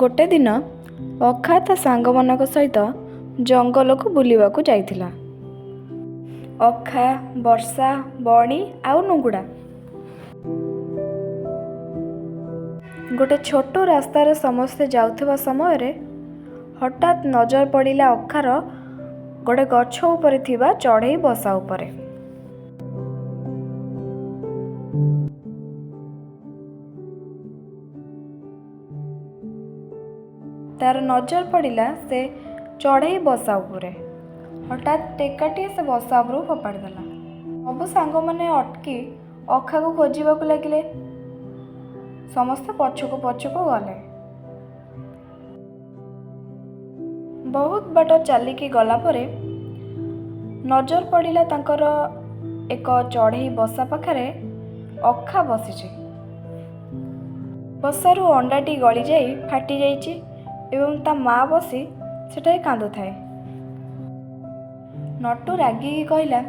गोटे दिन अखा ता सांगମାନଙ୍କ सहित जंगलକୁ ବୁଲିବାକୁ ଯାଇଥିଲା। ଅଖା, ବର୍ଷା, ବଣି ଆଉ ନୁଗୁଡ଼ା ଗୋଟେ ଛୋଟ ରାସ୍ତାରେ ସମସ୍ତେ ଯାଉଥିବା ସମୟରେ ହଠାତ୍ ନଜର ପଡ଼ିଲା ଅଖାର ଗୋଟେ ଗଛ ଉପରେ ଥିବା ଚଢ଼େଇ ବସା ଉପରେ। ତାର ନଜର ପଡ଼ିଲା ସେ ଚଢ଼େଇ ବସା ଉପରେ। ହଠାତ୍ ଟେକାଟିଏ ସେ ବସା ଉପରକୁ ଫୋପାଡ଼ି ଦେଲା। ସବୁ ସାଙ୍ଗମାନେ ଅଟକି ଅଖାକୁ ଖୋଜିବାକୁ ଲାଗିଲେ। ସମସ୍ତେ ପଛକୁ ପଛକୁ ଗଲେ। ବହୁତ ବାଟ ଚାଲିକି ଗଲା ପରେ ନଜର ପଡ଼ିଲା ତାଙ୍କର ଏକ ଚଢ଼େଇ ବସା ପାଖରେ ଅଖା ବସିଛି। ବସାରୁ ଅଣ୍ଡାଟି ଗଳିଯାଇ ଫାଟି ଯାଇଛି ଏବଂ ତା ମା ବସି ସେଠାରେ କାନ୍ଦୁଥାଏ। ନଟୁ ରାଗିକି କହିଲା,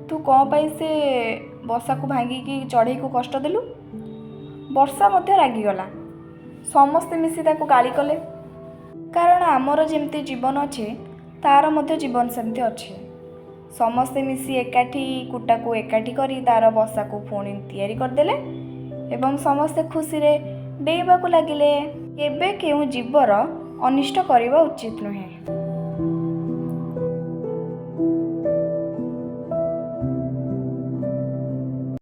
ତୁ କ'ଣ ପାଇଁ ସେ ବସାକୁ ଭାଙ୍ଗିକି ଚଢ଼େଇକୁ କଷ୍ଟ ଦେଲୁ? ବର୍ଷା ମଧ୍ୟ ରାଗିଗଲା। ସମସ୍ତେ ମିଶି ତାକୁ ଗାଳି କଲେ। କାରଣ ଆମର ଯେମିତି ଜୀବନ ଅଛି ତାର ମଧ୍ୟ ଜୀବନ ସେମିତି ଅଛି। ସମସ୍ତେ ମିଶି ଏକାଠି କୁଟାକୁ ଏକାଠି କରି ତାର ବସାକୁ ପୁଣି ତିଆରି କରିଦେଲେ ଏବଂ ସମସ୍ତେ ଖୁସିରେ ଡେଇଁବାକୁ ଲାଗିଲେ। କେବେ କେଉଁ ଜୀବର ଅନିଷ୍ଟ କରିବା ଉଚିତ ନୁହେଁ।